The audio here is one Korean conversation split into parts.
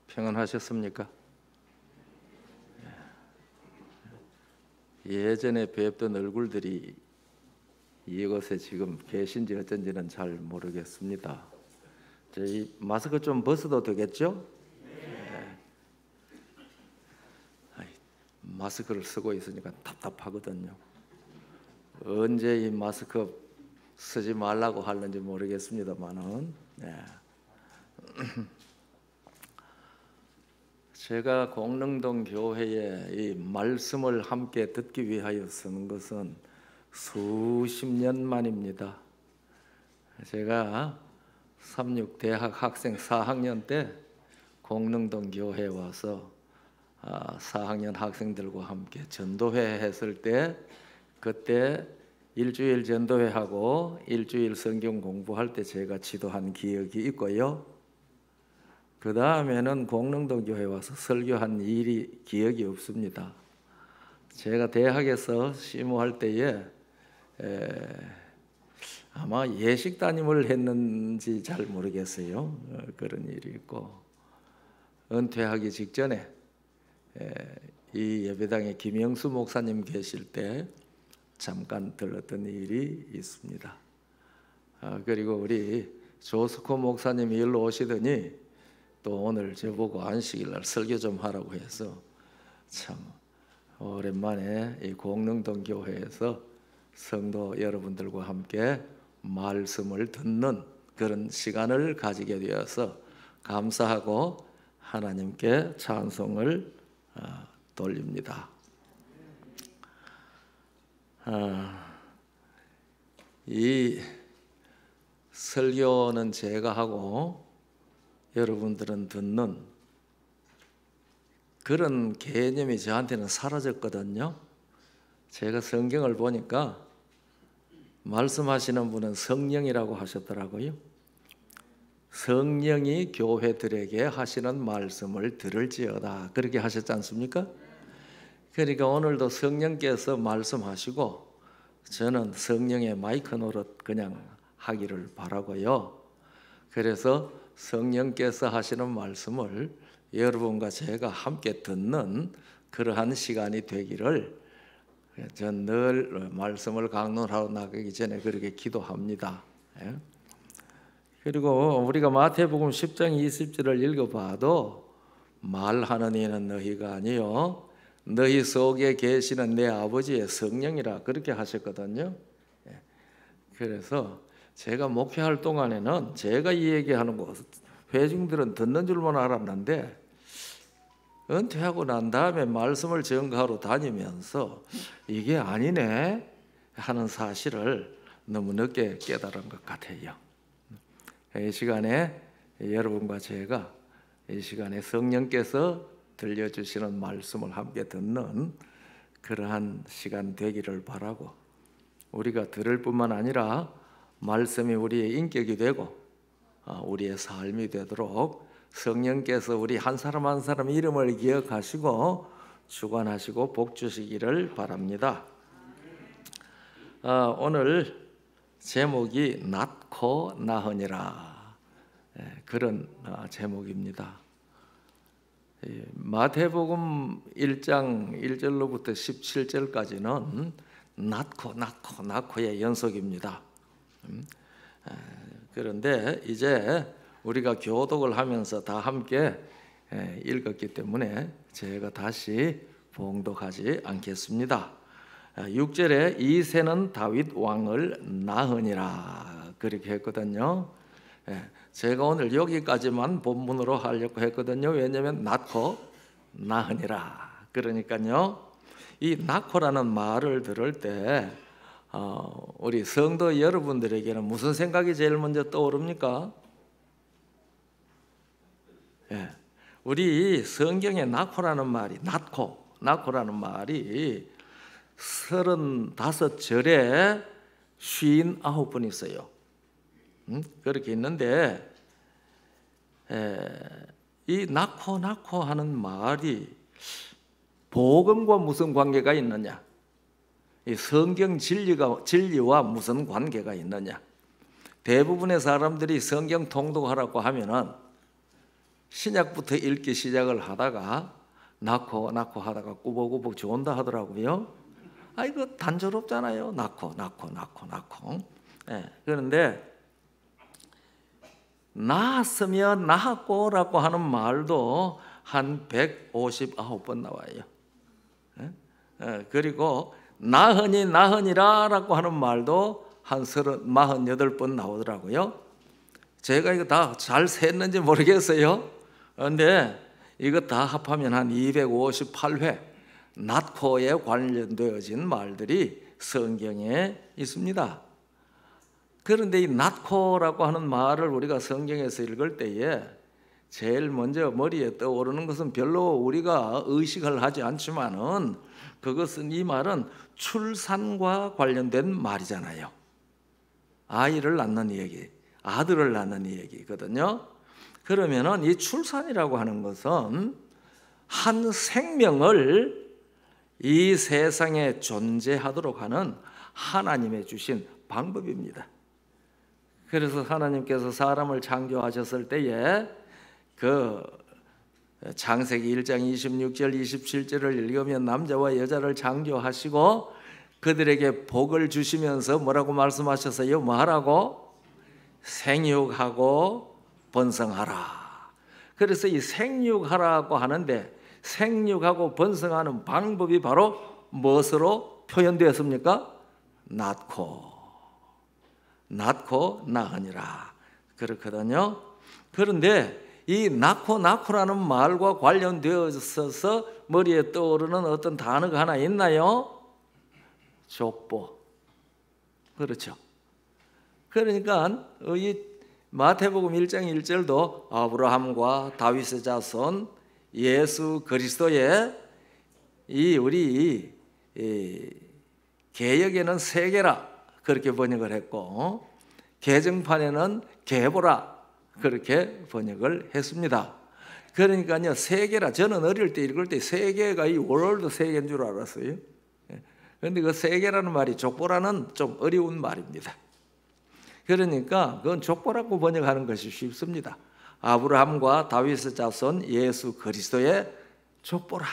평안하셨습니까? 예전에 뵙던 얼굴들이 이곳에 지금 계신지 어쩐지는 잘 모르겠습니다. 저희 마스크 좀 벗어도 되겠죠? 네. 마스크를 쓰고 있으니까 답답하거든요. 언제 이 마스크 쓰지 말라고 하는지 모르겠습니다만은 네. 제가 공릉동 교회에 이 말씀을 함께 듣기 위하여 쓰는 것은 수십 년 만입니다. 제가 36 대학 학생 4학년 때 공릉동 교회에 와서 4학년 학생들과 함께 전도회 했을 때 그때 일주일 전도회하고 일주일 성경 공부할 때 제가 지도한 기억이 있고요. 그 다음에는 공릉동 교회 와서 설교한 일이 기억이 없습니다. 제가 대학에서 심호할 때에 아마 예식 담임을 했는지 잘 모르겠어요. 그런 일이 있고 은퇴하기 직전에 이 예배당에 김영수 목사님 계실 때 잠깐 들었던 일이 있습니다. 그리고 우리 조스코 목사님이 일로 오시더니 또 오늘 저보고 안식일날 설교 좀 하라고 해서 참 오랜만에 이 공릉동 교회에서 성도 여러분들과 함께 말씀을 듣는 그런 시간을 가지게 되어서 감사하고 하나님께 찬송을 돌립니다. 이 설교는 제가 하고 여러분들은 듣는 그런 개념이 저한테는 사라졌거든요. 제가 성경을 보니까 말씀하시는 분은 성령이라고 하셨더라고요. 성령이 교회들에게 하시는 말씀을 들을지어다 그렇게 하셨지 않습니까? 그러니까 오늘도 성령께서 말씀하시고 저는 성령의 마이크 노릇 그냥 하기를 바라고요. 그래서 성령께서 하시는 말씀을 여러분과 제가 함께 듣는 그러한 시간이 되기를 전 늘 말씀을 강론하러 나가기 전에 그렇게 기도합니다. 그리고 우리가 마태복음 10장 20절을 읽어봐도 말하는 이는 너희가 아니요 너희 속에 계시는 내 아버지의 성령이라 그렇게 하셨거든요. 그래서 제가 목회할 동안에는 제가 이 얘기하는 거 회중들은 듣는 줄만 알았는데 은퇴하고 난 다음에 말씀을 전가하러 다니면서 이게 아니네 하는 사실을 너무 늦게 깨달은 것 같아요. 이 시간에 여러분과 제가 이 시간에 성령께서 들려주시는 말씀을 함께 듣는 그러한 시간 되기를 바라고 우리가 들을 뿐만 아니라 말씀이 우리의 인격이 되고 우리의 삶이 되도록 성령께서 우리 한 사람 한 사람 이름을 기억하시고 주관하시고 복 주시기를 바랍니다. 오늘 제목이 낳고 나으니라 그런 제목입니다. 마태복음 1장 1절로부터 17절까지는 낳고의 연속입니다. 그런데 이제 우리가 교독을 하면서 다 함께 읽었기 때문에 제가 다시 봉독하지 않겠습니다. 6절에 이새는 다윗 왕을 낳으니라 그렇게 했거든요. 제가 오늘 여기까지만 본문으로 하려고 했거든요. 왜냐하면 낳고 낳으니라 그러니까요. 이 낳고라는 말을 들을 때 우리 성도 여러분들에게는 무슨 생각이 제일 먼저 떠오릅니까? 우리 성경에 낳고라는 말이 낳고라는 말이 35절에 59번 있어요. 그렇게 있는데 이 낳고 하는 말이 복음과 무슨 관계가 있느냐? 이 성경 진리와 무슨 관계가 있느냐? 대부분의 사람들이 성경 통독하라고 하면은 신약부터 읽기 시작을 하다가 낳고 하다가 꾸벅꾸벅 좋은다 하더라고요. 이거 단조롭잖아요. 낳고. 그런데 낳았으면 낳았고라고 하는 말도 한 159번 나와요. 그리고 나으니라라고 하는 말도 한 48번 나오더라고요. 제가 이거 다 잘 셌는지 모르겠어요. 그런데 이거 다 합하면 한 258회 낳고에 관련되어진 말들이 성경에 있습니다. 그런데 이 낳고라고 하는 말을 우리가 성경에서 읽을 때에 제일 먼저 머리에 떠오르는 것은 별로 우리가 의식을 하지 않지만은 그것은 이 말은 출산과 관련된 말이잖아요. 아이를 낳는 얘기, 아들을 낳는 얘기거든요. 그러면은 이 출산이라고 하는 것은 한 생명을 이 세상에 존재하도록 하는 하나님의 주신 방법입니다. 그래서 하나님께서 사람을 창조하셨을 때에 그 창세기 1장 26절 27절을 읽으면 남자와 여자를 창조하시고 그들에게 복을 주시면서 뭐라고 말씀하셨어요? 뭐하라고? 생육하고 번성하라. 그래서 이 생육하라고 하는데 생육하고 번성하는 방법이 바로 무엇으로 표현되었습니까? 낳고 낳으니라 그렇거든요. 그런데 이 낳고라는 말과 관련되어서 머리에 떠오르는 어떤 단어가 하나 있나요? 족보. 그렇죠. 그러니까 이 마태복음 1장 1절도 아브라함과 다윗의 자손 예수 그리스도의 우리 개역에는 세계라 그렇게 번역을 했고 개정판에는 계보라 그렇게 번역을 했습니다. 그러니까요 세계라, 저는 어릴 때 읽을 때 세계가 이 월드 세계인 줄 알았어요. 그런데 그 세계라는 말이 족보라는 좀 어려운 말입니다. 그러니까 그건 족보라고 번역하는 것이 쉽습니다. 아브라함과 다윗의 자손 예수 그리스도의 족보라.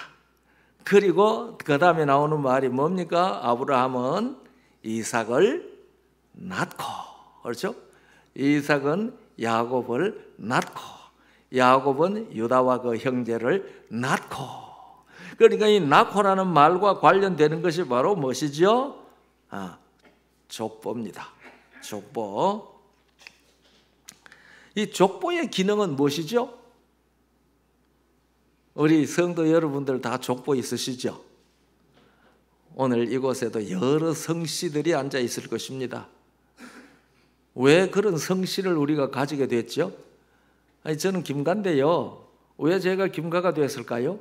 그리고 그 다음에 나오는 말이 뭡니까? 아브라함은 이삭을 낳고, 그렇죠? 이삭은 야곱을 낳고, 야곱은 유다와 그 형제를 낳고. 그러니까 이 낳고라는 말과 관련되는 것이 바로 무엇이죠? 족보입니다. 족보. 이 족보의 기능은 무엇이죠? 우리 성도 여러분들 다 족보 있으시죠? 오늘 이곳에도 여러 성씨들이 앉아 있을 것입니다. 왜 그런 성씨를 우리가 가지게 됐죠? 저는 김가인데요. 왜 제가 김가가 됐을까요?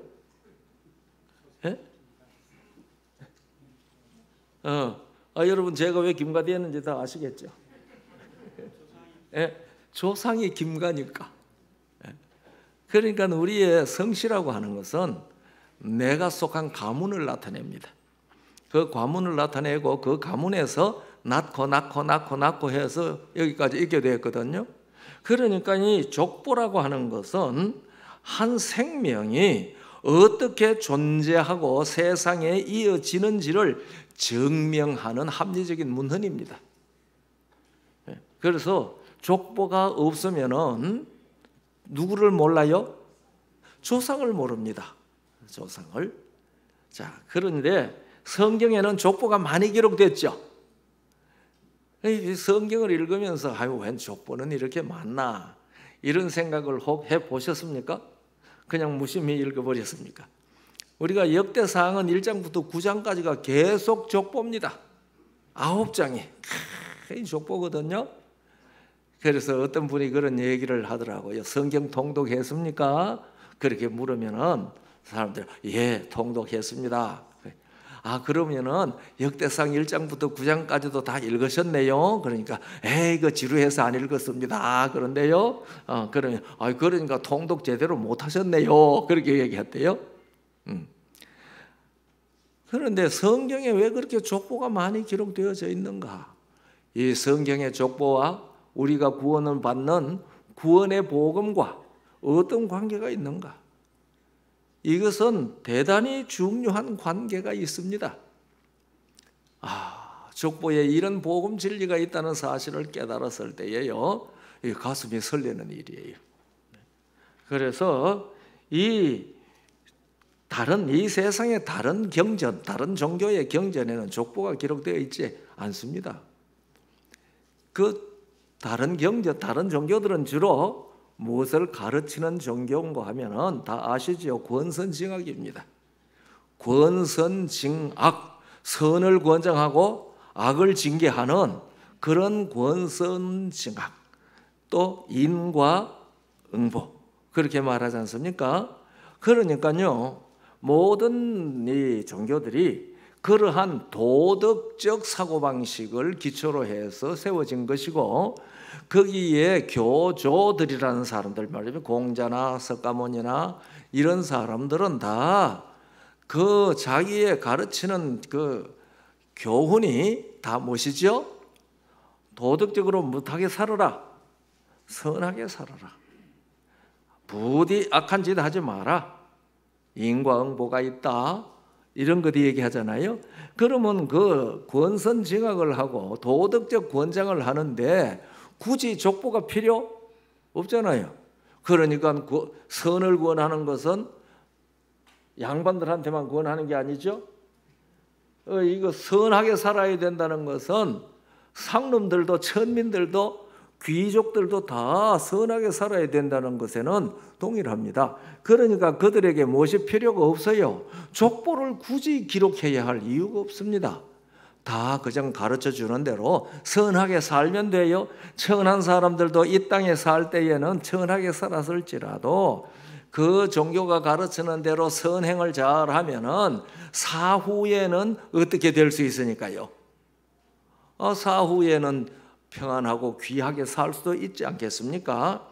여러분 제가 왜 김가 되었는지 다 아시겠죠? 조상이 김가니까. 그러니까 우리의 성씨라고 하는 것은 내가 속한 가문을 나타냅니다. 그 가문을 나타내고 그 가문에서 낳고 해서 여기까지 있게 되었거든요. 그러니까 이 족보라고 하는 것은 한 생명이 어떻게 존재하고 세상에 이어지는지를 증명하는 합리적인 문헌입니다. 그래서 족보가 없으면은 누구를 몰라요? 조상을 모릅니다. 조상을. 자, 그런데 성경에는 족보가 많이 기록됐죠. 이 성경을 읽으면서 웬 족보는 이렇게 많나 이런 생각을 혹 해보셨습니까? 그냥 무심히 읽어버렸습니까? 우리가 역대사항은 1장부터 9장까지가 계속 족보입니다. 9장이 족보거든요. 그래서 어떤 분이 그런 얘기를 하더라고요. 성경 통독했습니까? 그렇게 물으면은 사람들 예, 통독했습니다. 그러면은 역대상 1장부터 9장까지도 다 읽으셨네요. 그러니까 이거 지루해서 안 읽었습니다. 그런데요. 그러면 그러니까 통독 제대로 못 하셨네요. 그렇게 얘기했대요. 그런데 성경에 왜 그렇게 족보가 많이 기록되어져 있는가? 이 성경의 족보와 우리가 구원을 받는 구원의 복음과 어떤 관계가 있는가? 이것은 대단히 중요한 관계가 있습니다. 족보에 이런 복음 진리가 있다는 사실을 깨달았을 때에요, 가슴이 설레는 일이에요. 그래서 이 세상의 다른 경전, 다른 종교의 경전에는 족보가 기록되어 있지 않습니다. 그 다른 경전, 다른 종교들은 주로 무엇을 가르치는 종교인가 하면은 다 아시죠? 권선징악입니다. 권선징악, 선을 권장하고 악을 징계하는 그런 권선징악, 또 인과응보, 그렇게 말하지 않습니까? 그러니까요, 모든 이 종교들이 그러한 도덕적 사고방식을 기초로 해서 세워진 것이고, 거기에 교조들이라는 사람들 말이면 공자나 석가모니나 이런 사람들은 다 그 자기의 가르치는 그 교훈이 다 무엇이죠? 도덕적으로 무하게 살아라, 선하게 살아라, 부디 악한 짓 하지 마라, 인과응보가 있다, 이런 것 얘기하잖아요. 그러면 그 권선징악을 하고 도덕적 권장을 하는데 굳이 족보가 필요 없잖아요. 그러니까 선을 권하는 것은 양반들한테만 권하는 게 아니죠. 이거 선하게 살아야 된다는 것은 상놈들도 천민들도 귀족들도 다 선하게 살아야 된다는 것에는 동일합니다. 그러니까 그들에게 무엇이 필요가 없어요. 족보를 굳이 기록해야 할 이유가 없습니다. 다 그냥 가르쳐 주는 대로 선하게 살면 돼요. 천한 사람들도 이 땅에 살 때에는 천하게 살았을지라도 그 종교가 가르치는 대로 선행을 잘하면은 사후에는 어떻게 될 수 있으니까요. 사후에는 평안하고 귀하게 살 수도 있지 않겠습니까?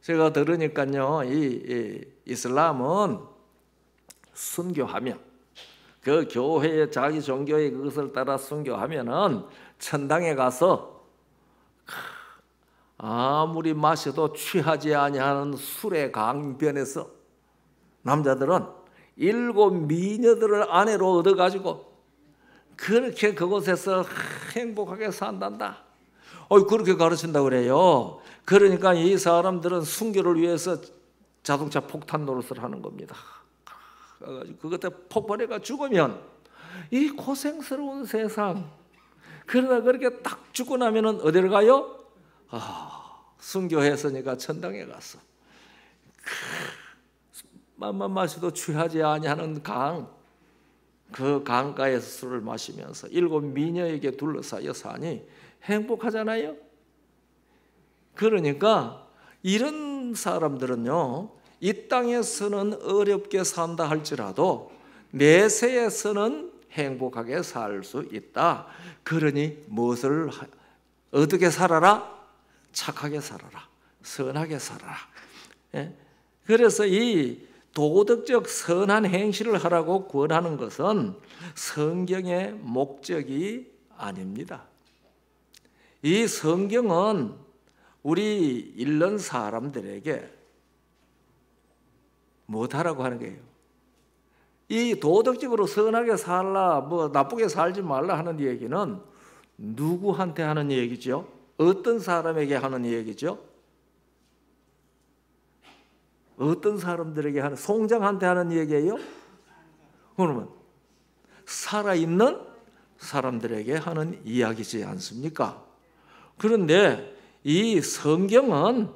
제가 들으니까요, 이 이슬람은 순교하면, 그 교회의 자기 종교의 그것을 따라 순교하면은 천당에 가서 아무리 마셔도 취하지 아니하는 술의 강변에서 남자들은 7 미녀들을 아내로 얻어가지고 그렇게 그곳에서 행복하게 산단다. 그렇게 가르친다고 그래요. 그러니까 이 사람들은 순교를 위해서 자동차 폭탄 노릇을 하는 겁니다. 그것에 폭발해가 죽으면 이 고생스러운 세상, 그러다 그렇게 딱 죽고 나면은 어디를 가요? 순교했으니까 천당에 갔어. 맘만 마셔도 취하지 아니하는 강, 그 강가에서 술을 마시면서 7 미녀에게 둘러싸여 사니 행복하잖아요. 그러니까 이런 사람들은요, 이 땅에서는 어렵게 산다 할지라도 내세에서는 행복하게 살 수 있다. 그러니 무엇을 어떻게 살아라? 착하게 살아라, 선하게 살아라. 그래서 이 도덕적 선한 행실을 하라고 권하는 것은 성경의 목적이 아닙니다. 이 성경은 우리 일른 사람들에게 못하라고 하는 거예요. 이 도덕적으로 선하게 살라, 나쁘게 살지 말라 하는 얘기는 누구한테 하는 얘기죠? 어떤 사람에게 하는 얘기죠? 어떤 사람들에게 하는, 송장한테 하는 얘기예요? 그러면 살아있는 사람들에게 하는 이야기지 않습니까? 그런데 이 성경은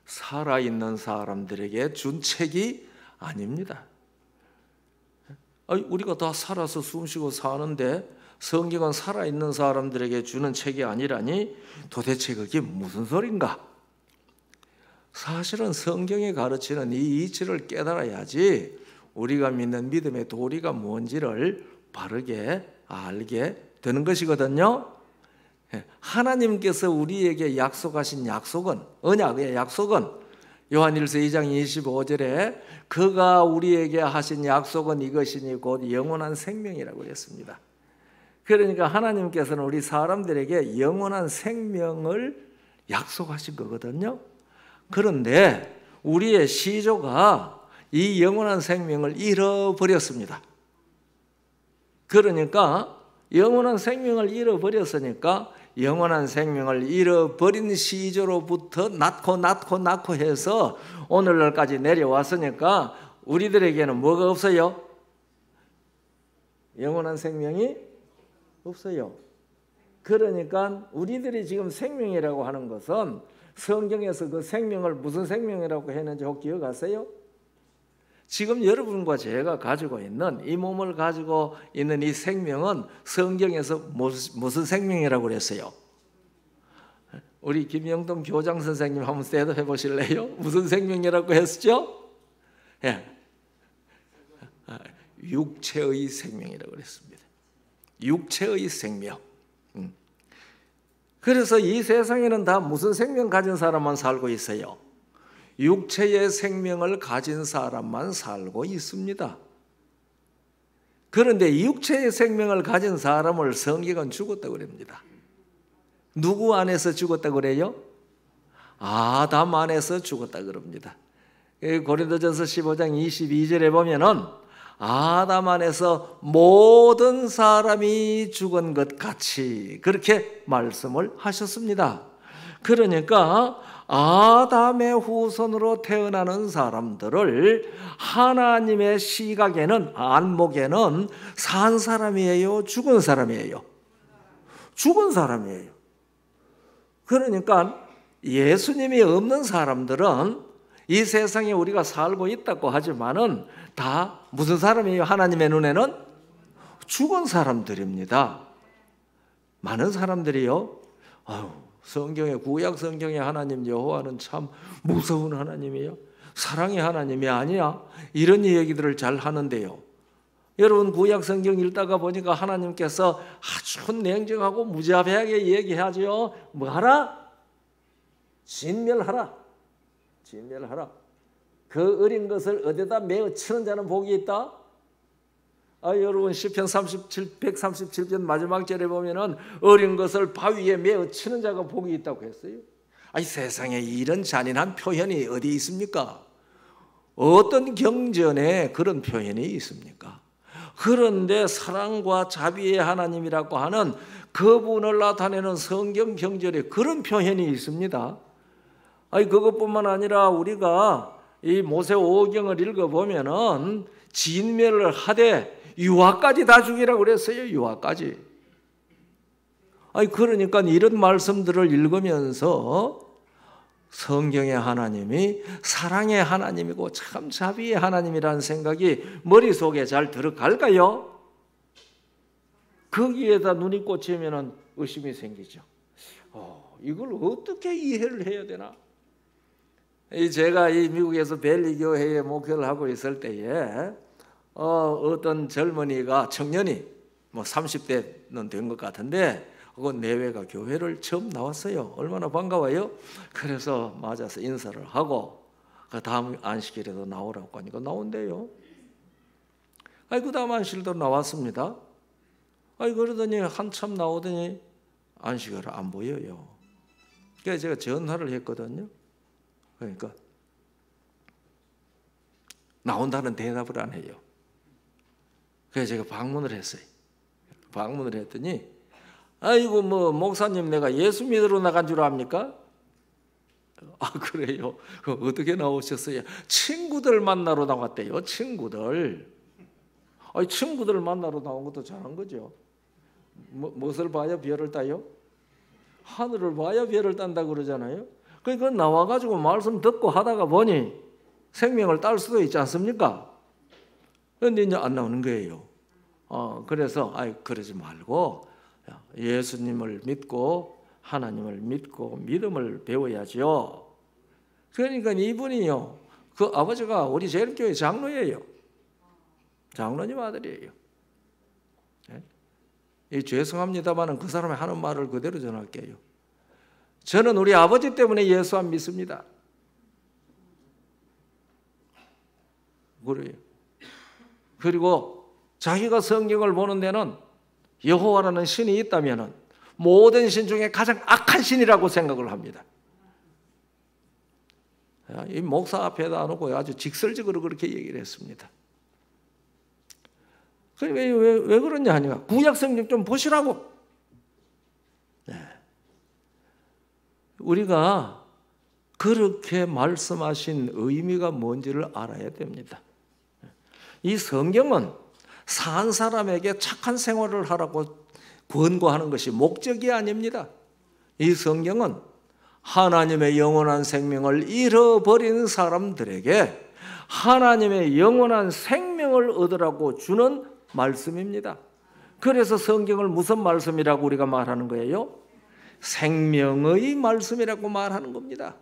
살아있는 사람들에게 준 책이 아닙니다. 우리가 다 살아서 숨쉬고 사는데 성경은 살아있는 사람들에게 주는 책이 아니라니 도대체 그게 무슨 소린가? 사실은 성경이 가르치는 이 이치를 깨달아야지 우리가 믿는 믿음의 도리가 뭔지를 바르게 알게 되는 것이거든요. 하나님께서 우리에게 약속하신 약속은, 언약의 약속은 요한일서 2장 25절에 그가 우리에게 하신 약속은 이것이니 곧 영원한 생명이라고 했습니다. 그러니까 하나님께서는 우리 사람들에게 영원한 생명을 약속하신 거거든요. 그런데 우리의 시조가 이 영원한 생명을 잃어버렸습니다. 그러니까 영원한 생명을 잃어버렸으니까 영원한 생명을 잃어버린 시조로부터 낳고 해서 오늘날까지 내려왔으니까 우리들에게는 뭐가 없어요? 영원한 생명이 없어요. 그러니까 우리들이 지금 생명이라고 하는 것은 성경에서 그 생명을 무슨 생명이라고 했는지 혹 기억하세요? 지금 여러분과 제가 가지고 있는 이 몸을 가지고 있는 이 생명은 성경에서 무슨 생명이라고 그랬어요? 우리 김영동 교장 선생님 한번 대답해 보실래요? 무슨 생명이라고 했었죠? 예. 육체의 생명이라고 그랬습니다. 육체의 생명. 그래서 이 세상에는 다 무슨 생명 가진 사람만 살고 있어요? 육체의 생명을 가진 사람만 살고 있습니다. 그런데 육체의 생명을 가진 사람을 성경은 죽었다고 그럽니다. 누구 안에서 죽었다고 그래요? 아담 안에서 죽었다고 그럽니다. 고린도전서 15장 22절에 보면은 아담 안에서 모든 사람이 죽은 것 같이 그렇게 말씀을 하셨습니다. 그러니까 아담의 후손으로 태어나는 사람들을 하나님의 시각에는, 안목에는 산 사람이에요? 죽은 사람이에요? 죽은 사람이에요. 그러니까 예수님이 없는 사람들은 이 세상에 우리가 살고 있다고 하지만은 다 무슨 사람이에요? 하나님의 눈에는 죽은 사람들입니다. 많은 사람들이요, 성경의 구약 성경의 하나님 여호와는 참 무서운 하나님이에요. 사랑의 하나님이 아니야. 이런 얘기들을 잘 하는데요. 여러분 구약 성경 읽다가 보니까 하나님께서 아주 냉정하고 무자비하게 얘기하죠. 뭐 하라? 진멸하라. 진멸하라. 그 어린 것을 어디다 매어 치는 자는 복이 있다. 여러분 시편 137편 마지막 절에 보면은 어린 것을 바위에 매어 치는 자가 복이 있다고 했어요. 세상에 이런 잔인한 표현이 어디 있습니까? 어떤 경전에 그런 표현이 있습니까? 그런데 사랑과 자비의 하나님이라고 하는 그분을 나타내는 성경 경전에 그런 표현이 있습니다. 그것뿐만 아니라 우리가 이 모세 오경을 읽어보면은 진멸을 하되 유아까지 다 죽이라고 그랬어요. 유아까지. 그러니까 이런 말씀들을 읽으면서 성경의 하나님이 사랑의 하나님이고 참 자비의 하나님이라는 생각이 머릿속에 잘 들어갈까요? 거기에다 눈이 꽂히면 의심이 생기죠. 이걸 어떻게 이해를 해야 되나? 제가 이 미국에서 벨리 교회에 목회를 하고 있을 때에 어떤 젊은이가 청년이 30대는 된 것 같은데 그 내외가 교회를 처음 나왔어요. 얼마나 반가워요. 그래서 맞아서 인사를 하고 그 다음 안식일에도 나오라고 하니까 나온대요. 그 다음 안식일도 나왔습니다. 그러더니 한참 나오더니 안식일을 안 보여요. 그래서 제가 전화를 했거든요. 그러니까 나온다는 대답을 안 해요. 그래서 제가 방문을 했어요. 방문을 했더니 목사님 내가 예수 믿으러 나간 줄 압니까? 그래요? 어떻게 나오셨어요? 친구들 만나러 나왔대요. 친구들. 친구들 만나러 나온 것도 잘한 거죠. 무엇을 봐야 별을 따요? 하늘을 봐야 별을 딴다 그러잖아요. 그러니까 나와가지고 말씀 듣고 하다가 보니 생명을 딸 수도 있지 않습니까? 그런데 이제 안 나오는 거예요. 그래서 그러지 말고 예수님을 믿고 하나님을 믿고 믿음을 배워야죠. 그러니까 이분이요, 그 아버지가 우리 제일교회 장로예요. 장로님 아들이에요. 죄송합니다만 그 사람이 하는 말을 그대로 전할게요. 저는 우리 아버지 때문에 예수 안 믿습니다. 그래요. 그리고 자기가 성경을 보는 데는 여호와라는 신이 있다면 모든 신 중에 가장 악한 신이라고 생각을 합니다. 이 목사 앞에다 놓고 아주 직설적으로 그렇게 얘기를 했습니다. 왜 그러냐 하니까 구약 성경 좀 보시라고. 네. 우리가 그렇게 말씀하신 의미가 뭔지를 알아야 됩니다. 이 성경은 산 사람에게 착한 생활을 하라고 권고하는 것이 목적이 아닙니다. 이 성경은 하나님의 영원한 생명을 잃어버린 사람들에게 하나님의 영원한 생명을 얻으라고 주는 말씀입니다. 그래서 성경을 무슨 말씀이라고 우리가 말하는 거예요? 생명의 말씀이라고 말하는 겁니다.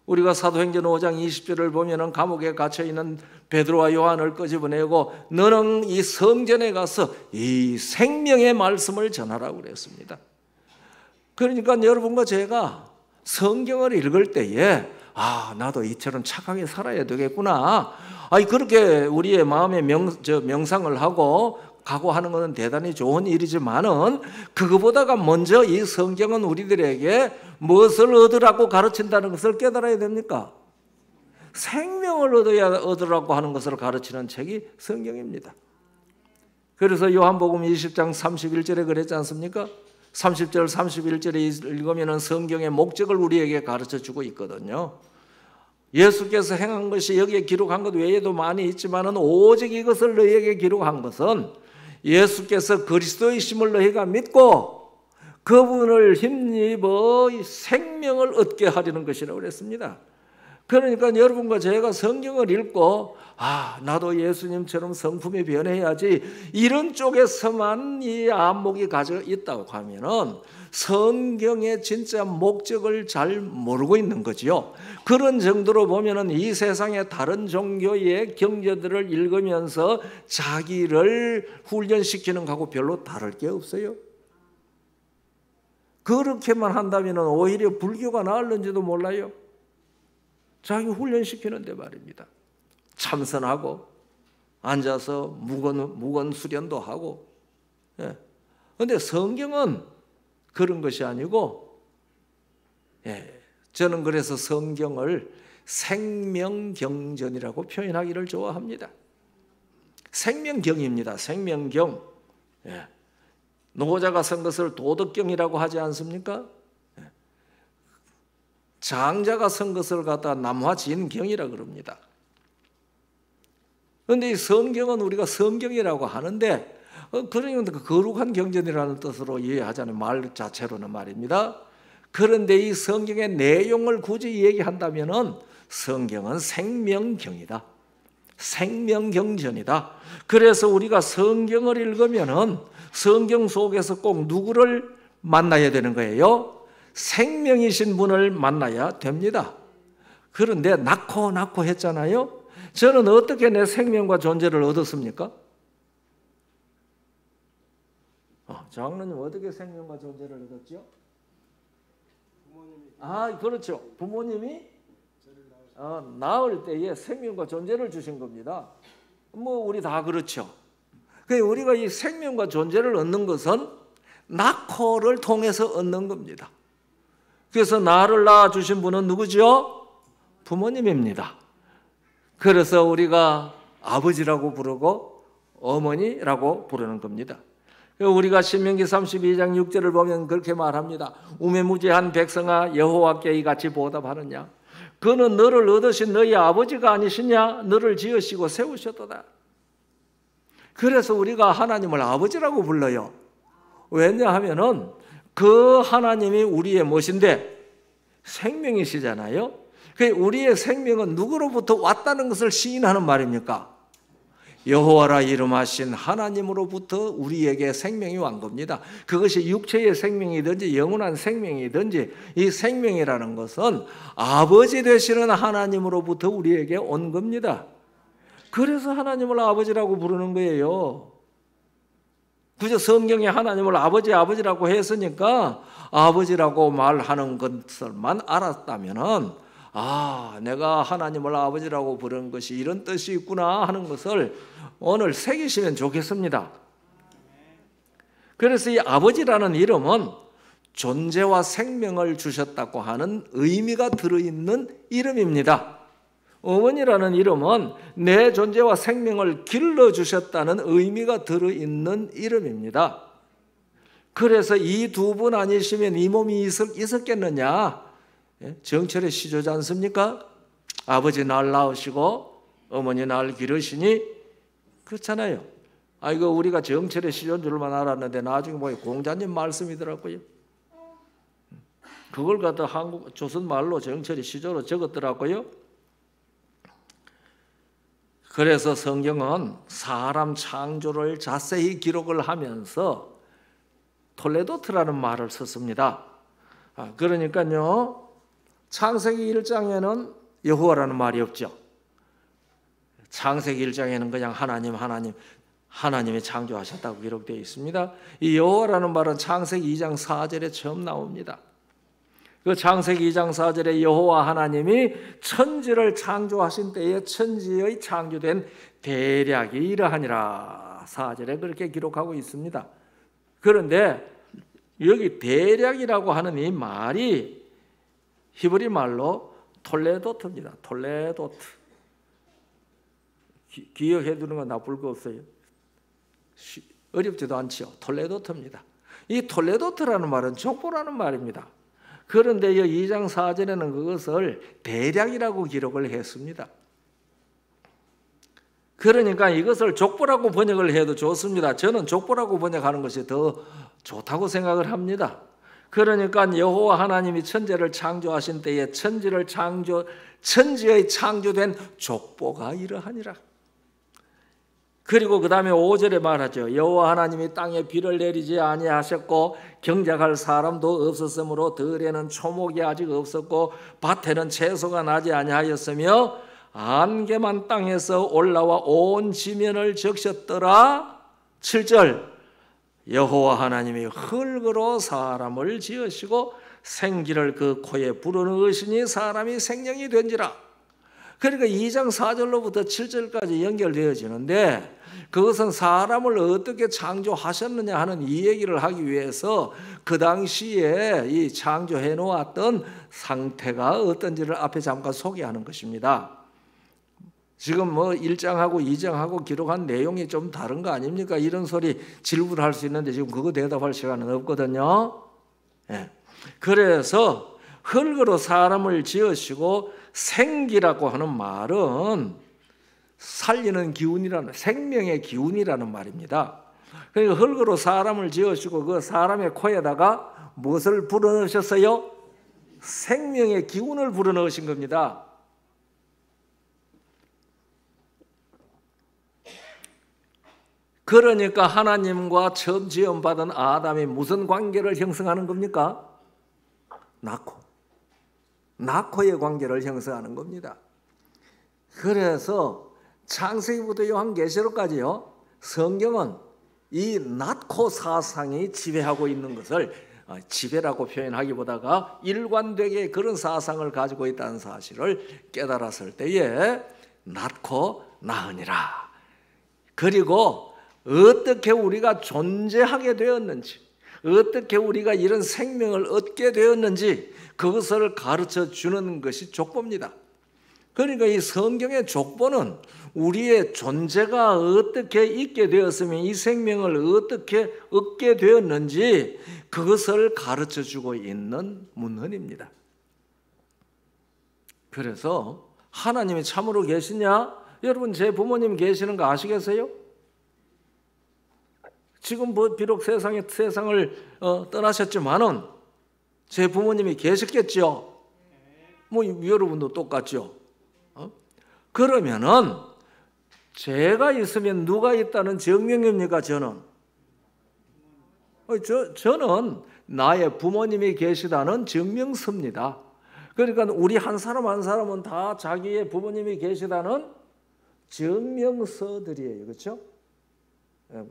우리가 사도행전 5장 20절을 보면은 감옥에 갇혀 있는 베드로와 요한을 끄집어내고 너는 이 성전에 가서 이 생명의 말씀을 전하라고 그랬습니다. 그러니까 여러분과 제가 성경을 읽을 때에 나도 이처럼 착하게 살아야 되겠구나. 그렇게 우리의 마음에 명상을 하고 각오하는 것은 대단히 좋은 일이지만은 그거보다가 먼저 이 성경은 우리들에게 무엇을 얻으라고 가르친다는 것을 깨달아야 됩니까? 생명을 얻으라고 하는 것을 가르치는 책이 성경입니다. 그래서 요한복음 20장 31절에 그랬지 않습니까? 30절 31절에 읽으면 성경의 목적을 우리에게 가르쳐주고 있거든요. 예수께서 행한 것이 여기에 기록한 것 외에도 많이 있지만 오직 이것을 너희에게 기록한 것은 예수께서 그리스도이심을 너희가 믿고 그분을 힘입어 생명을 얻게 하려는 것이라고 그랬습니다. 그러니까 여러분과 제가 성경을 읽고 나도 예수님처럼 성품이 변해야지 이런 쪽에서만 이 안목이 가져 있다고 하면은 성경의 진짜 목적을 잘 모르고 있는 거지요. 그런 정도로 보면은 이 세상의 다른 종교의 경전들을 읽으면서 자기를 훈련시키는 거하고 별로 다를 게 없어요. 그렇게만 한다면 오히려 불교가 나을는지도 몰라요. 자기 훈련시키는데 말입니다. 참선하고 앉아서 무건 수련도 하고. 그런데 성경은 그런 것이 아니고, 저는 그래서 성경을 생명경전이라고 표현하기를 좋아합니다. 생명경입니다. 생명경. 노자가 쓴 것을 도덕경이라고 하지 않습니까? 장자가 쓴 것을 갖다 남화진경이라 그럽니다. 그런데 이 성경은 우리가 성경이라고 하는데 그러니까 거룩한 경전이라는 뜻으로 이해하자는 말 자체로는 말입니다. 그런데 이 성경의 내용을 굳이 얘기한다면 성경은 생명경이다. 생명경전이다. 그래서 우리가 성경을 읽으면 성경 속에서 꼭 누구를 만나야 되는 거예요? 생명이신 분을 만나야 됩니다. 그런데 낳고 했잖아요. 저는 어떻게 내 생명과 존재를 얻었습니까? 장로님 어떻게 생명과 존재를 얻었죠? 그렇죠. 부모님이 낳을 때에 생명과 존재를 주신 겁니다. 우리 다 그렇죠. 우리가 이 생명과 존재를 얻는 것은 낳고를 통해서 얻는 겁니다. 그래서 나를 낳아주신 분은 누구죠? 부모님입니다. 그래서 우리가 아버지라고 부르고 어머니라고 부르는 겁니다. 우리가 신명기 32장 6절을 보면 그렇게 말합니다. 우매무지한 백성아 여호와께 이같이 보답하느냐? 그는 너를 얻으신 너희 아버지가 아니시냐? 너를 지으시고 세우셨도다. 그래서 우리가 하나님을 아버지라고 불러요. 왜냐하면은 그 하나님이 우리의 무엇인데? 생명이시잖아요. 우리의 생명은 누구로부터 왔다는 것을 시인하는 말입니까? 여호와라 이름하신 하나님으로부터 우리에게 생명이 온 겁니다. 그것이 육체의 생명이든지 영원한 생명이든지 이 생명이라는 것은 아버지 되시는 하나님으로부터 우리에게 온 겁니다. 그래서 하나님을 아버지라고 부르는 거예요. 그저 성경에 하나님을 아버지라고 했으니까 아버지라고 말하는 것을만 알았다면은 내가 하나님을 아버지라고 부르는 것이 이런 뜻이 있구나 하는 것을 오늘 새기시면 좋겠습니다. 그래서 이 아버지라는 이름은 존재와 생명을 주셨다고 하는 의미가 들어있는 이름입니다. 어머니라는 이름은 내 존재와 생명을 길러주셨다는 의미가 들어있는 이름입니다. 그래서 이 두 분 아니시면 이 몸이 있었겠느냐? 정철의 시조지 않습니까? 아버지 날 낳으시고 어머니 날 기르시니 그렇잖아요. 이거 우리가 정철의 시조인 줄만 알았는데 나중에 보니 공자님 말씀이더라고요. 그걸 갖다 한국 조선 말로 정철의 시조로 적었더라고요. 그래서 성경은 사람 창조를 자세히 기록을 하면서 톨레도트라는 말을 썼습니다. 그러니까요, 창세기 1장에는 여호와라는 말이 없죠. 창세기 1장에는 그냥 하나님이 창조하셨다고 기록되어 있습니다. 이 여호와라는 말은 창세기 2장 4절에 처음 나옵니다. 그 창세기 2장 4절에 여호와 하나님이 천지를 창조하신 때에 천지의 창조된 대략이 이러하니라 4절에 그렇게 기록하고 있습니다. 그런데 여기 대략이라고 하는 이 말이 히브리 말로 톨레도트입니다. 톨레도트. 기억해 두는 건 나쁠 거 없어요. 어렵지도 않죠. 톨레도트입니다. 이 톨레도트라는 말은 족보라는 말입니다. 그런데 2장 4절에는 그것을 대략이라고 기록을 했습니다. 그러니까 이것을 족보라고 번역을 해도 좋습니다. 저는 족보라고 번역하는 것이 더 좋다고 생각을 합니다. 그러니까 여호와 하나님이 천지를 창조하신 때에 천지의 창조된 족보가 이러하니라. 그리고 그 다음에 5절에 말하죠. 여호와 하나님이 땅에 비를 내리지 아니하셨고 경작할 사람도 없었으므로 들에는 초목이 아직 없었고 밭에는 채소가 나지 아니하였으며 안개만 땅에서 올라와 온 지면을 적셨더라. 7절 여호와 하나님이 흙으로 사람을 지으시고 생기를 그 코에 불어넣으시니 사람이 생명이 된지라. 그러니까 2장 4절로부터 7절까지 연결되어지는데 그것은 사람을 어떻게 창조하셨느냐 하는 이 얘기를 하기 위해서 그 당시에 이 창조해 놓았던 상태가 어떤지를 앞에 잠깐 소개하는 것입니다. 지금 1장하고 2장하고 기록한 내용이 좀 다른 거 아닙니까? 이런 소리 질문할 수 있는데 지금 그거 대답할 시간은 없거든요. 그래서 흙으로 사람을 지으시고 생기라고 하는 말은 살리는 기운이라는, 생명의 기운이라는 말입니다. 그러니까 흙으로 사람을 지으시고 그 사람의 코에다가 무엇을 불어넣으셨어요? 생명의 기운을 불어넣으신 겁니다. 그러니까 하나님과 처음 지음받은 아담이 무슨 관계를 형성하는 겁니까? 낳고의 관계를 형성하는 겁니다. 그래서 창세기부터 요한계시록까지요, 성경은 이 낳고 사상이 지배하고 있는 것을 지배라고 표현하기보다가 일관되게 그런 사상을 가지고 있다는 사실을 깨달았을 때에 낳고 낳으니라. 그리고 어떻게 우리가 존재하게 되었는지, 어떻게 우리가 이런 생명을 얻게 되었는지 그것을 가르쳐 주는 것이 족보입니다. 그러니까 이 성경의 족보는 우리의 존재가 어떻게 있게 되었으면 이 생명을 어떻게 얻게 되었는지 그것을 가르쳐 주고 있는 문헌입니다. 그래서 하나님이 참으로 계시냐? 여러분 제 부모님 계시는 거 아시겠어요? 지금 비록 세상을 떠나셨지만은 제 부모님이 계셨겠죠. 여러분도 똑같죠. 그러면은 제가 있으면 누가 있다는 증명입니까? 저는 나의 부모님이 계시다는 증명서입니다. 그러니까 우리 한 사람 한 사람은 다 자기의 부모님이 계시다는 증명서들이에요. 그렇죠?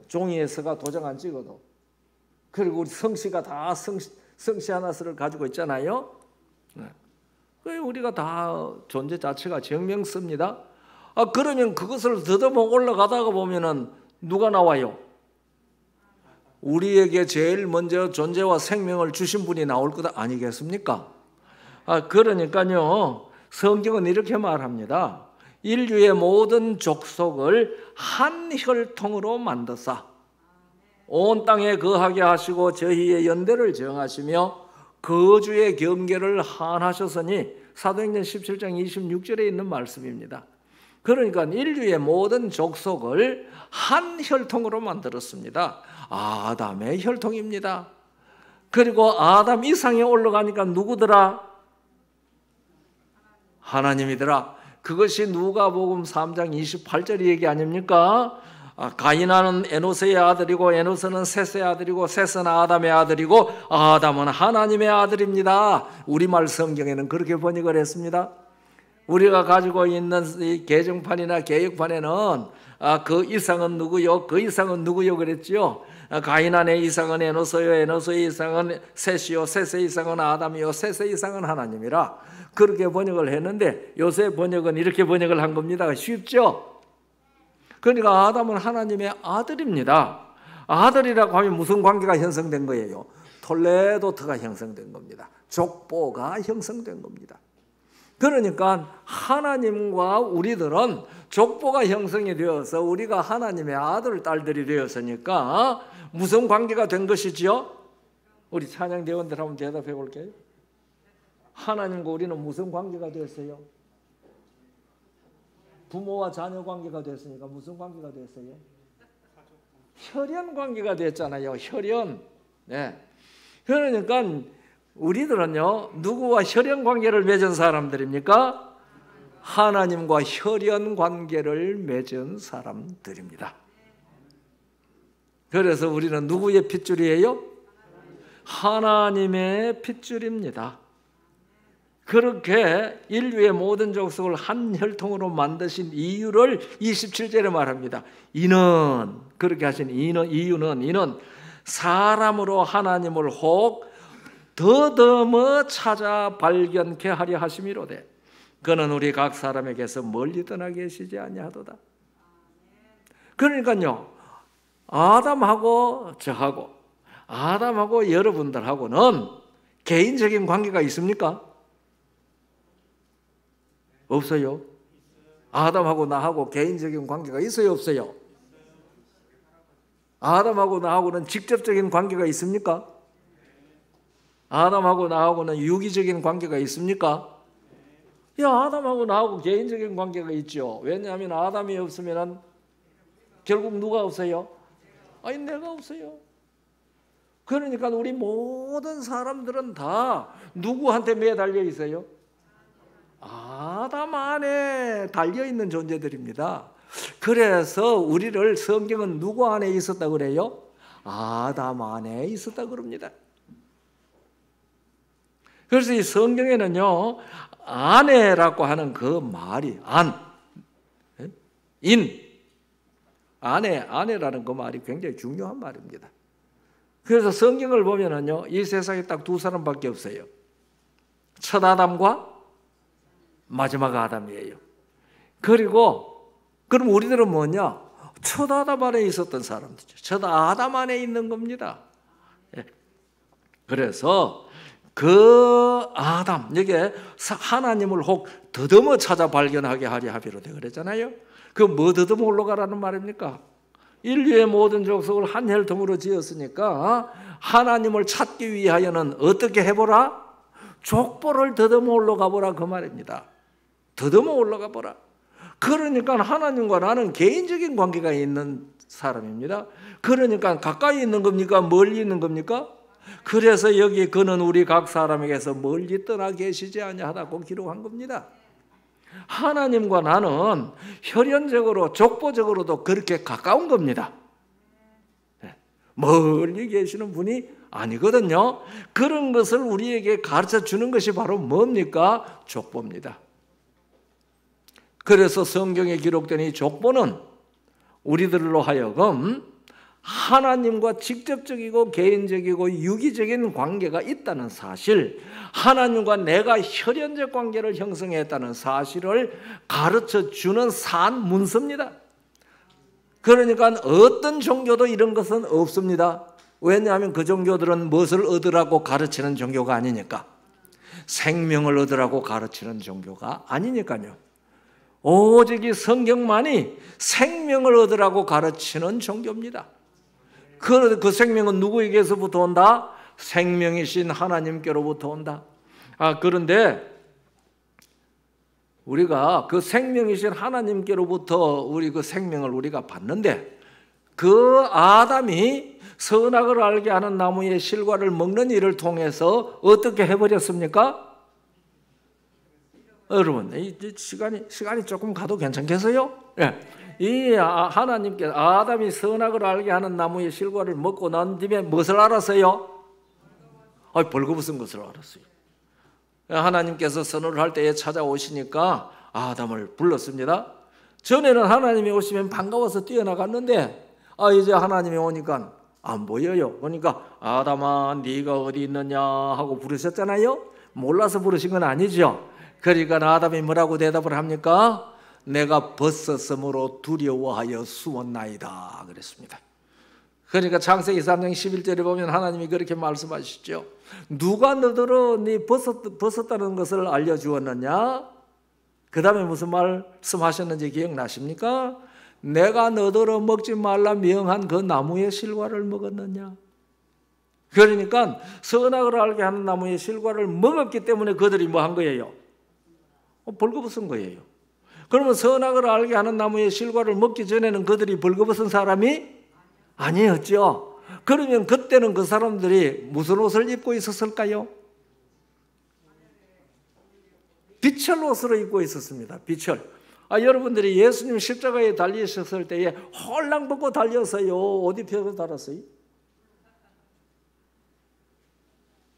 종이에 서가 도장 안 찍어도. 그리고 우리 성씨가 다 성씨 하나씩을 가지고 있잖아요. 우리가 다 존재 자체가 증명서입니다. 그러면 그것을 더듬어 올라가다가 보면은 누가 나와요? 우리에게 제일 먼저 존재와 생명을 주신 분이 나올 것 아니겠습니까? 그러니까요, 성경은 이렇게 말합니다. 인류의 모든 족속을 한 혈통으로 만드사 온 땅에 거하게 하시고 저희의 연대를 정하시며 거주의 경계를 한하셨으니 사도행전 17장 26절에 있는 말씀입니다. 그러니까 인류의 모든 족속을 한 혈통으로 만들었습니다. 아담의 혈통입니다. 그리고 아담 이상에 올라가니까 누구더라? 하나님이더라. 그것이 누가복음 3장 28절 얘기 아닙니까? 가인은 에노스의 아들이고 에노스는 셋의 아들이고 셋은 아담의 아들이고 아담은 하나님의 아들입니다. 우리말 성경에는 그렇게 번역을 했습니다. 우리가 가지고 있는 이 개정판이나 개역판에는 그 이상은 누구요? 그 이상은 누구요? 그랬죠. 가인의 이상은 에노스요, 에노스의 이상은 셋이요, 셋의 이상은 아담이요, 셋의 이상은 하나님이라 그렇게 번역을 했는데 요새 번역은 이렇게 번역을 한 겁니다. 쉽죠? 그러니까 아담은 하나님의 아들입니다. 아들이라고 하면 무슨 관계가 형성된 거예요? 톨레도트가 형성된 겁니다. 족보가 형성된 겁니다. 그러니까 하나님과 우리들은 족보가 형성이 되어서 우리가 하나님의 아들, 딸들이 되었으니까 무슨 관계가 된 것이죠? 우리 찬양대원들 한번 대답해 볼게요. 하나님과 우리는 무슨 관계가 되었어요? 부모와 자녀 관계가 됐으니까 무슨 관계가 됐어요? 혈연 관계가 됐잖아요. 혈연. 네. 그러니까 우리들은요, 누구와 혈연 관계를 맺은 사람들입니까? 하나님과 혈연 관계를 맺은 사람들입니다. 그래서 우리는 누구의 핏줄이에요? 하나님의 핏줄입니다. 그렇게 인류의 모든 족속을 한 혈통으로 만드신 이유를 27절에 말합니다. 이는 그렇게 하신 이유는 사람으로 하나님을 혹 더듬어 찾아 발견케 하려 하심이로되 그는 우리 각 사람에게서 멀리 떠나 계시지 아니하도다. 그러니까요, 아담하고 저하고 아담하고 여러분들하고는 개인적인 관계가 있습니까? 없어요. 아담하고 나하고 개인적인 관계가 있어요, 없어요? 아담하고 나하고는 직접적인 관계가 있습니까? 아담하고 나하고는 유기적인 관계가 있습니까? 아담하고 나하고 개인적인 관계가 있죠. 왜냐하면 아담이 없으면 결국 누가 없어요? 내가 없어요. 그러니까 우리 모든 사람들은 다 누구한테 매달려 있어요? 아담 안에 달려있는 존재들입니다. 그래서 우리를 성경은 누구 안에 있었다 그래요? 아담 안에 있었다 그럽니다. 그래서 이 성경에는요, 아내라고 하는 그 말이 아내라는 그 말이 굉장히 중요한 말입니다. 그래서 성경을 보면은요, 이 세상에 딱 두 사람밖에 없어요. 첫 아담과 마지막 아담이에요. 그리고 그럼 우리들은 뭐냐? 첫 아담 안에 있었던 사람들이죠. 첫 아담 안에 있는 겁니다. 그래서 그 아담, 여기에 하나님을 혹 더듬어 찾아 발견하게 하려 하비로되 그랬잖아요. 그 뭐 더듬어 올라가라는 말입니까? 인류의 모든 족속을 한 혈통으로 지었으니까 하나님을 찾기 위하여는 어떻게 해보라? 족보를 더듬어 올라가 보라 그 말입니다. 더듬어 올라가 보라. 그러니까 하나님과 나는 개인적인 관계가 있는 사람입니다. 그러니까 가까이 있는 겁니까? 멀리 있는 겁니까? 그래서 여기 그는 우리 각 사람에게서 멀리 떠나 계시지 아니하다고 기록한 겁니다. 하나님과 나는 혈연적으로 족보적으로도 그렇게 가까운 겁니다. 멀리 계시는 분이 아니거든요. 그런 것을 우리에게 가르쳐 주는 것이 바로 뭡니까? 족보입니다. 그래서 성경에 기록된 이 족보는 우리들로 하여금 하나님과 직접적이고 개인적이고 유기적인 관계가 있다는 사실, 하나님과 내가 혈연적 관계를 형성했다는 사실을 가르쳐 주는 산 문서입니다. 그러니까 어떤 종교도 이런 것은 없습니다. 왜냐하면 그 종교들은 무엇을 얻으라고 가르치는 종교가 아니니까. 생명을 얻으라고 가르치는 종교가 아니니까요. 오직 이 성경만이 생명을 얻으라고 가르치는 종교입니다. 그 생명은 누구에게서부터 온다? 생명이신 하나님께로부터 온다. 그런데 우리가 그 생명이신 하나님께로부터 우리 그 생명을 우리가 받는데, 그 아담이 선악을 알게 하는 나무의 실과를 먹는 일을 통해서 어떻게 해버렸습니까? 여러분, 시간이 조금 가도 괜찮겠어요? 이 하나님께 아담이 선악을 알게 하는 나무의 실과를 먹고 난 뒤에 무엇을 알았어요? 벌거벗은 것을 알았어요. 하나님께서 선을 할 때에 찾아오시니까 아담을 불렀습니다. 전에는 하나님이 오시면 반가워서 뛰어나갔는데 이제 하나님이 오니까 안 보여요. 그러니까 아담아 네가 어디 있느냐 하고 부르셨잖아요. 몰라서 부르신 건 아니죠. 그러니까 아담이 뭐라고 대답을 합니까? 내가 벗었으므로 두려워하여 숨었나이다 그랬습니다. 그러니까 창세기 3장 11절에 보면 하나님이 그렇게 말씀하시죠. 누가 너더러 네 벗었다는 것을 알려주었느냐? 그 다음에 무슨 말씀하셨는지 기억나십니까? 내가 너더러 먹지 말라 명한 그 나무의 실과를 먹었느냐? 그러니까 선악을 알게 하는 나무의 실과를 먹었기 때문에 그들이 뭐 한 거예요? 벌거벗은 거예요. 그러면 선악을 알게 하는 나무의 실과를 먹기 전에는 그들이 벌거벗은 사람이 아니었죠. 그러면 그때는 그 사람들이 무슨 옷을 입고 있었을까요? 빛을 옷으로 입고 있었습니다. 빛을. 여러분들이 예수님 십자가에 달리셨을 때에 홀랑 벗고 달렸어요. 옷 입혀서 달았어요?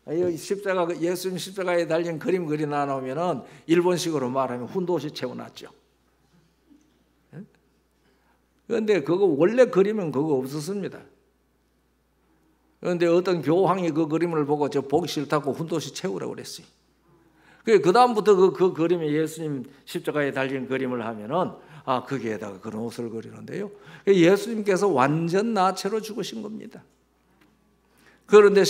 예수님 십자가에 달린 그림 그리나 나오면은 일본식으로 말하면 훈도시 채워놨죠. 그런데 그거 원래 그림은 그거 없었습니다. 그런데 어떤 교황이 그 그림을 보고 저 보기 싫다고 훈도시 채우라고 그랬어요. 그 다음부터 그 그림에 예수님 십자가에 달린 그림을 하면은 거기에다가 그런 옷을 그리는데요. 예수님께서 완전 나체로 죽으신 겁니다. 그런데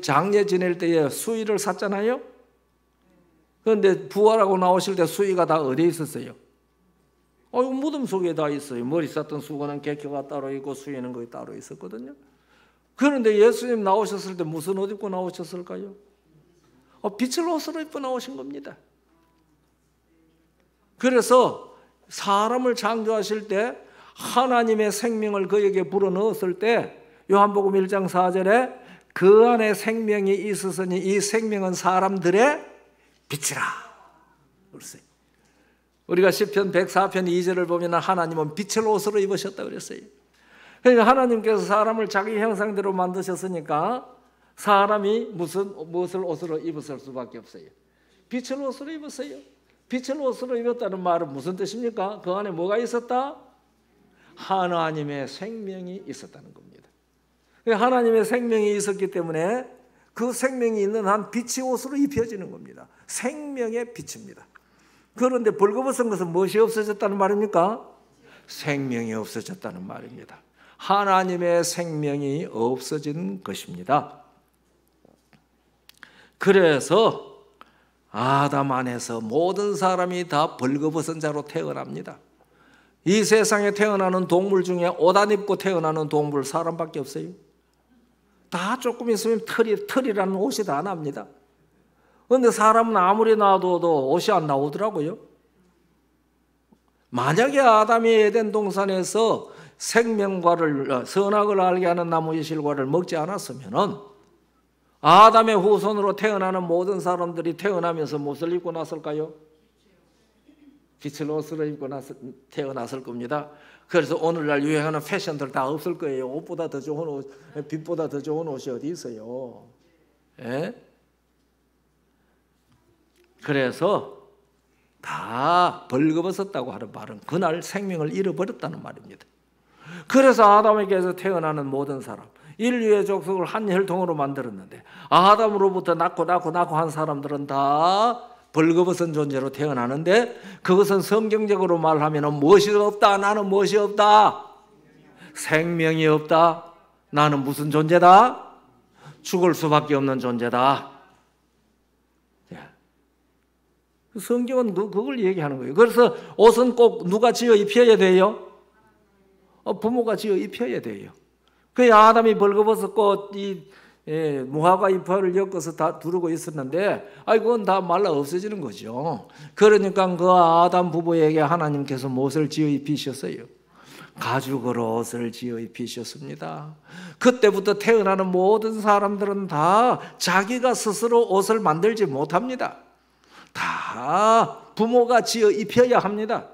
장례 지낼 때에 수의를 샀잖아요. 그런데 부활하고 나오실 때 수의가 다 어디에 있었어요? 무덤 속에 다 있어요. 머리 쌌던 수건은 객혀가 따로 있고 수의는 거기 따로 있었거든요. 그런데 예수님 나오셨을 때 무슨 옷 입고 나오셨을까요? 빛을 옷으로 입고 나오신 겁니다. 그래서 사람을 창조하실 때 하나님의 생명을 그에게 불어넣었을 때 요한복음 1장 4절에 그 안에 생명이 있으니 이 생명은 사람들의 빛이라 그랬어요. 우리가 시편 104편 2절을 보면 하나님은 빛을 옷으로 입으셨다 그랬어요. 그러니까 하나님께서 사람을 자기 형상대로 만드셨으니까 사람이 무엇을 옷으로 입었을 수밖에 없어요? 빛을 옷으로 입었어요. 빛을 옷으로 입었다는 말은 무슨 뜻입니까? 그 안에 뭐가 있었다? 하나님의 생명이 있었다는 겁니다. 하나님의 생명이 있었기 때문에 그 생명이 있는 한 빛이 옷으로 입혀지는 겁니다. 생명의 빛입니다. 그런데 벌거벗은 것은 무엇이 없어졌다는 말입니까? 생명이 없어졌다는 말입니다. 하나님의 생명이 없어진 것입니다. 그래서 아담 안에서 모든 사람이 다 벌거벗은 자로 태어납니다. 이 세상에 태어나는 동물 중에 옷 안 입고 태어나는 동물 사람밖에 없어요. 다 조금 있으면 털이라는 옷이 다 납니다. 그런데 사람은 아무리 놔둬도 옷이 안 나오더라고요. 만약에 아담이 에덴 동산에서 생명과를 선악을 알게 하는 나무의 실과를 먹지 않았으면은 아담의 후손으로 태어나는 모든 사람들이 태어나면서 무엇을 입고 났을까요? 빛을 옷으로 입고 태어났을 겁니다. 그래서 오늘날 유행하는 패션들 다 없을 거예요. 옷보다 더 좋은 옷, 빛보다 더 좋은 옷이 어디 있어요? 예? 그래서 다 벌거벗었다고 하는 말은 그날 생명을 잃어버렸다는 말입니다. 그래서 아담에게서 태어나는 모든 사람, 인류의 족속을 한 혈통으로 만들었는데 아담으로부터 낳고 한 사람들은 다 벌거벗은 존재로 태어나는데 그것은 성경적으로 말하면 무엇이 없다. 나는 무엇이 없다? 생명이 없다. 나는 무슨 존재다? 죽을 수밖에 없는 존재다. 성경은 그걸 얘기하는 거예요. 그래서 옷은 꼭 누가 지어 입혀야 돼요? 부모가 지어 입혀야 돼요. 그 아담이 벌거벗었고 이 무화과 잎을 엮어서 다 두르고 있었는데 그건 다 말라 없어지는 거죠. 그러니까 그 아담 부부에게 하나님께서 무엇을 지어 입히셨어요? 가죽으로 옷을 지어 입히셨습니다. 그때부터 태어나는 모든 사람들은 다 자기가 스스로 옷을 만들지 못합니다. 다 부모가 지어 입혀야 합니다.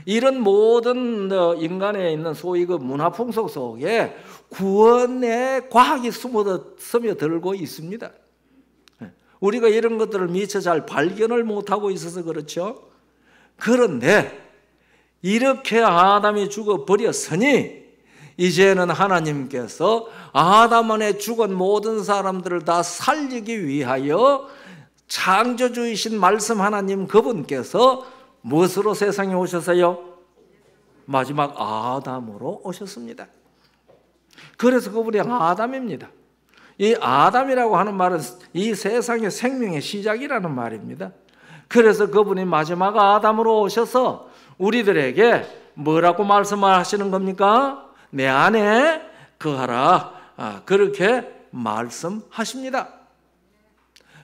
이런 모든 인간에 있는 소위 그 문화 풍속 속에 구원의 과학이 스며들고 있습니다. 우리가 이런 것들을 미처 잘 발견을 못하고 있어서 그렇죠. 그런데 이렇게 아담이 죽어버렸으니 이제는 하나님께서 아담 안에 죽은 모든 사람들을 다 살리기 위하여 창조주이신 말씀 하나님 그분께서 무엇으로 세상에 오셨어요? 마지막 아담으로 오셨습니다. 그래서 그분이 아담입니다. 이 아담이라고 하는 말은 이 세상의 생명의 시작이라는 말입니다. 그래서 그분이 마지막 아담으로 오셔서 우리들에게 뭐라고 말씀하시는 겁니까? 내 안에 거하라. 그렇게 말씀하십니다.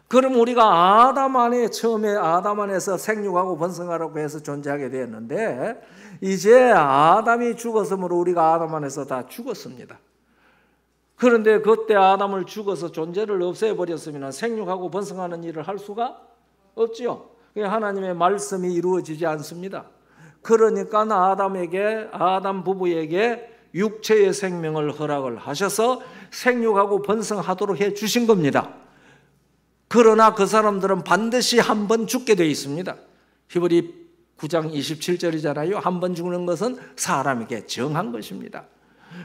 그럼 우리가 아담 안에 처음에 아담 안에서 생육하고 번성하라고 해서 존재하게 되었는데 이제 아담이 죽었으므로 우리가 아담 안에서 다 죽었습니다. 그런데 그때 아담을 죽어서 존재를 없애버렸으면 생육하고 번성하는 일을 할 수가 없죠. 하나님의 말씀이 이루어지지 않습니다. 그러니까 아담 부부에게 육체의 생명을 허락을 하셔서 생육하고 번성하도록 해 주신 겁니다. 그러나 그 사람들은 반드시 한 번 죽게 되어 있습니다. 히브리 9장 27절이잖아요. 한 번 죽는 것은 사람에게 정한 것입니다.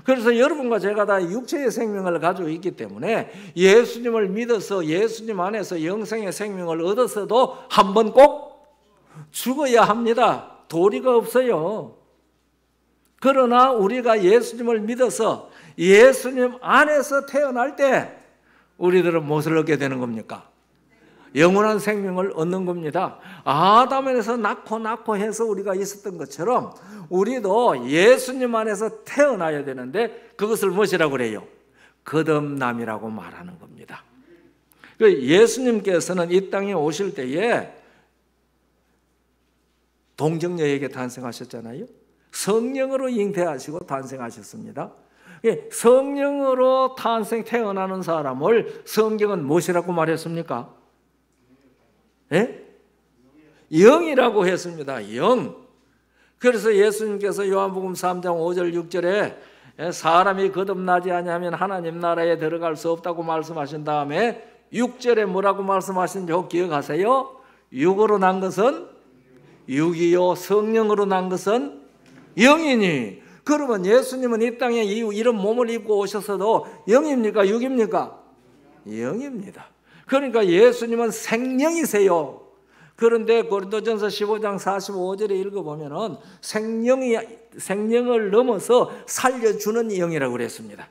그래서 여러분과 제가 다 육체의 생명을 가지고 있기 때문에 예수님을 믿어서 예수님 안에서 영생의 생명을 얻었어도 한 번 꼭 죽어야 합니다. 도리가 없어요. 그러나 우리가 예수님을 믿어서 예수님 안에서 태어날 때 우리들은 무엇을 얻게 되는 겁니까? 영원한 생명을 얻는 겁니다. 아담에서 낳고 해서 우리가 있었던 것처럼 우리도 예수님 안에서 태어나야 되는데 그것을 무엇이라고 그래요? 거듭남이라고 말하는 겁니다. 예수님께서는 이 땅에 오실 때에 동정녀에게 탄생하셨잖아요. 성령으로 잉태하시고 탄생하셨습니다. 성령으로 태어나는 사람을 성경은 무엇이라고 말했습니까? 영이라고 했습니다. 영. 그래서 예수님께서 요한복음 3장 5절 6절에 사람이 거듭나지 아니하면 하나님 나라에 들어갈 수 없다고 말씀하신 다음에 6절에 뭐라고 말씀하신지 기억하세요? 육으로 난 것은 육이요 성령으로 난 것은 영이니. 그러면 예수님은 이 땅에 이런 몸을 입고 오셨어도 영입니까? 육입니까? 영입니다. 그러니까 예수님은 생명이세요. 그런데 고린도전서 15장 45절에 읽어보면은 생명을 넘어서 살려주는 영이라고 그랬습니다.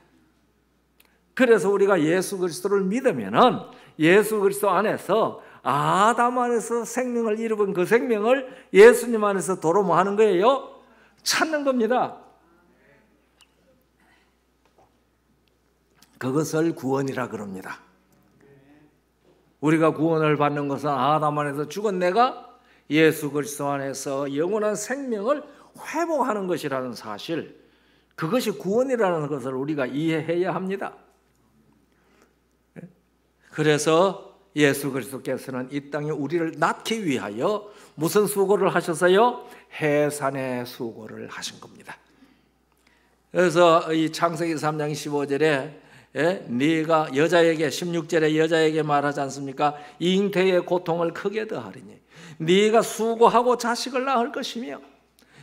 그래서 우리가 예수 그리스도를 믿으면은 예수 그리스도 안에서 아담 안에서 생명을 잃어본 그 생명을 예수님 안에서 도로 뭐 하는 거예요? 찾는 겁니다. 그것을 구원이라 그럽니다. 우리가 구원을 받는 것은 아담 안에서 죽은 내가 예수 그리스도 안에서 영원한 생명을 회복하는 것이라는 사실, 그것이 구원이라는 것을 우리가 이해해야 합니다. 그래서 예수 그리스도께서는 이 땅에 우리를 낳기 위하여 무슨 수고를 하셨어요? 해산의 수고를 하신 겁니다. 그래서 이 창세기 3장 15절에 네가 여자에게 16절에 여자에게 말하지 않습니까? 잉태의 고통을 크게 더하리니 네가 수고하고 자식을 낳을 것이며,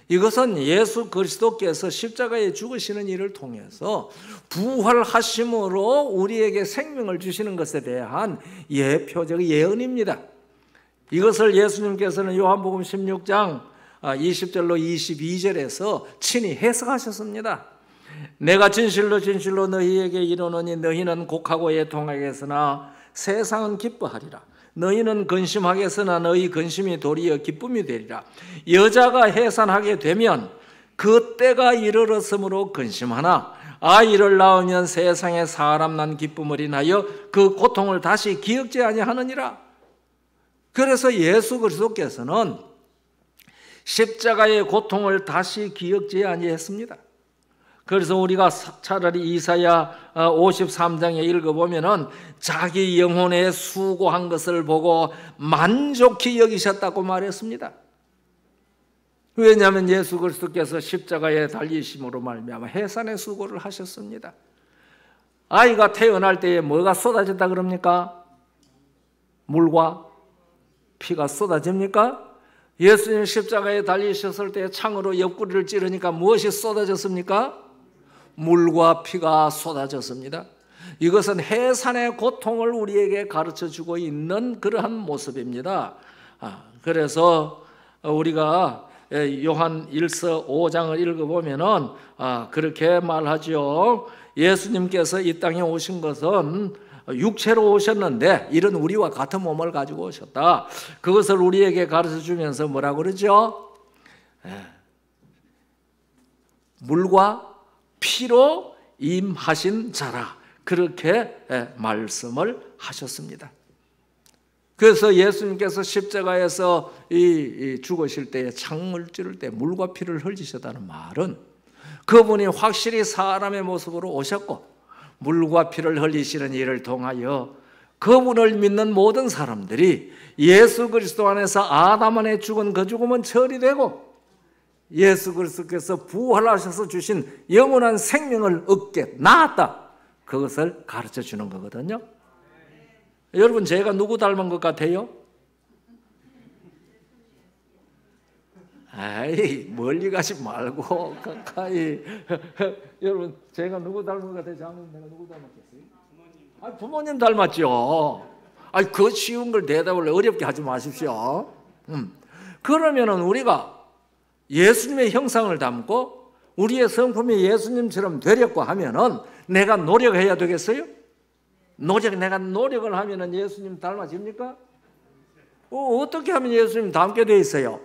이것은 예수 그리스도께서 십자가에 죽으시는 일을 통해서 부활하심으로 우리에게 생명을 주시는 것에 대한 예표적 예언입니다. 이것을 예수님께서는 요한복음 16장 20절로 22절에서 친히 해석하셨습니다. 내가 진실로 진실로 너희에게 이르노니 너희는 곡하고 애통하겠으나 세상은 기뻐하리라. 너희는 근심하겠으나 너희 근심이 도리어 기쁨이 되리라. 여자가 해산하게 되면 그 때가 이르렀으므로 근심하나 아이를 낳으면 세상에 사람 난 기쁨을 인하여 그 고통을 다시 기억지 아니하느니라. 그래서 예수 그리스도께서는 십자가의 고통을 다시 기억지 아니했습니다. 그래서 우리가 차라리 이사야 53장에 읽어보면은 자기 영혼에 수고한 것을 보고 만족히 여기셨다고 말했습니다. 왜냐하면 예수 그리스도께서 십자가에 달리심으로 말미암아 해산의 수고를 하셨습니다. 아이가 태어날 때에 뭐가 쏟아졌다 그럽니까? 물과 피가 쏟아집니까? 예수님 십자가에 달리셨을 때 창으로 옆구리를 찌르니까 무엇이 쏟아졌습니까? 물과 피가 쏟아졌습니다. 이것은 해산의 고통을 우리에게 가르쳐주고 있는 그러한 모습입니다. 그래서 우리가 요한 1서 5장을 읽어보면은 그렇게 말하죠. 예수님께서 이 땅에 오신 것은 육체로 오셨는데 이런 우리와 같은 몸을 가지고 오셨다. 그것을 우리에게 가르쳐주면서 뭐라고 그러죠? 물과 피로 임하신 자라, 그렇게 말씀을 하셨습니다. 그래서 예수님께서 십자가에서 죽으실 때에 창을 찌를 때 물과 피를 흘리셨다는 말은 그분이 확실히 사람의 모습으로 오셨고 물과 피를 흘리시는 일을 통하여 그분을 믿는 모든 사람들이 예수 그리스도 안에서 아담 안에 죽은 그 죽음은 처리되고 예수 그리스도께서 부활하셔서 주신 영원한 생명을 얻게 나았다. 그것을 가르쳐 주는 거거든요. 여러분, 제가 누구 닮은 것 같아요? 아이, 멀리 가지 말고 가까이. 여러분, 제가 누구 닮은 것 같아요? 장모님, 내가 누구 닮았겠어요? 부모님 닮았죠. 그 쉬운 걸 대답을 어렵게 하지 마십시오. 그러면은 우리가 예수님의 형상을 담고 우리의 성품이 예수님처럼 되려고 하면은 내가 노력해야 되겠어요? 내가 노력을 하면은 예수님 닮아집니까? 어떻게 하면 예수님 닮게 돼 있어요?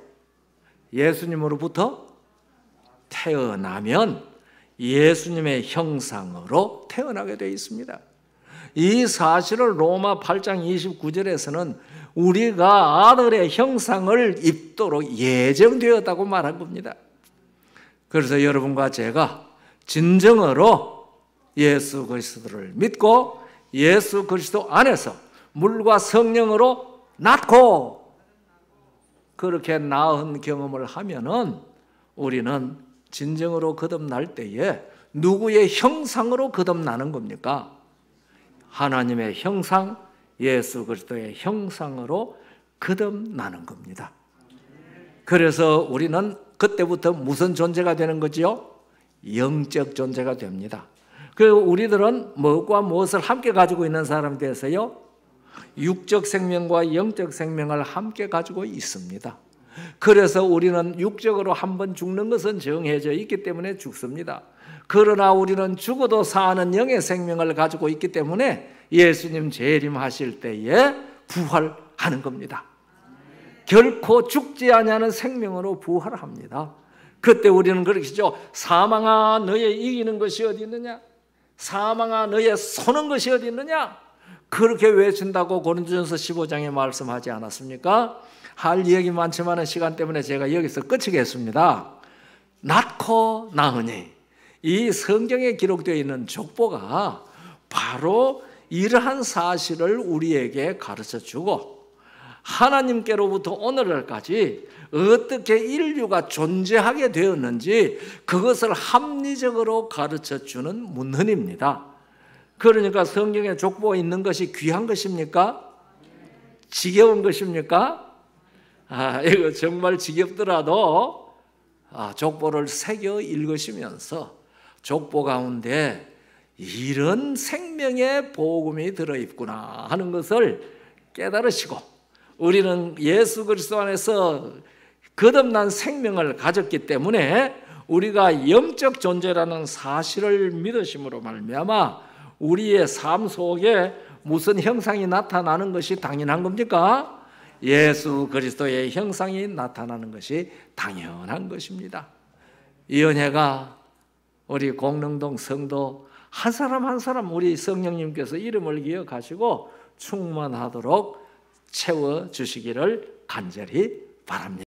예수님으로부터 태어나면 예수님의 형상으로 태어나게 돼 있습니다. 이 사실을 로마 8장 29절에서는 우리가 아들의 형상을 입도록 예정되었다고 말한 겁니다. 그래서 여러분과 제가 진정으로 예수 그리스도를 믿고 예수 그리스도 안에서 물과 성령으로 낳고 그렇게 낳은 경험을 하면은 우리는 진정으로 거듭날 때에 누구의 형상으로 거듭나는 겁니까? 하나님의 형상, 예수 그리스도의 형상으로 거듭나는 겁니다. 그래서 우리는 그때부터 무슨 존재가 되는 거지요? 영적 존재가 됩니다. 그리고 우리들은 무엇과 무엇을 함께 가지고 있는 사람이 돼서요? 육적 생명과 영적 생명을 함께 가지고 있습니다. 그래서 우리는 육적으로 한번 죽는 것은 정해져 있기 때문에 죽습니다. 그러나 우리는 죽어도 사는 영의 생명을 가지고 있기 때문에 예수님 재림하실 때에 부활하는 겁니다. 결코 죽지 아니하는 생명으로 부활합니다. 그때 우리는 그러시죠. 사망아 너의 이기는 것이 어디 있느냐? 사망아 너의 쏘는 것이 어디 있느냐? 그렇게 외친다고 고린도전서 15장에 말씀하지 않았습니까? 할 얘기 많지만 시간 때문에 제가 여기서 끝이겠습니다. 낳고 낳으니 이 성경에 기록되어 있는 족보가 바로 이러한 사실을 우리에게 가르쳐주고 하나님께로부터 오늘날까지 어떻게 인류가 존재하게 되었는지 그것을 합리적으로 가르쳐주는 문헌입니다. 그러니까 성경에 족보가 있는 것이 귀한 것입니까? 지겨운 것입니까? 이거 정말 지겹더라도 족보를 새겨 읽으시면서 족보 가운데 이런 생명의 복음이 들어있구나 하는 것을 깨달으시고 우리는 예수 그리스도 안에서 거듭난 생명을 가졌기 때문에 우리가 영적 존재라는 사실을 믿으심으로 말미암아 우리의 삶 속에 무슨 형상이 나타나는 것이 당연한 겁니까? 예수 그리스도의 형상이 나타나는 것이 당연한 것입니다. 이 은혜가 우리 공릉동 성도 한 사람 한 사람 우리 성령님께서 이름을 기억하시고 충만하도록 채워주시기를 간절히 바랍니다.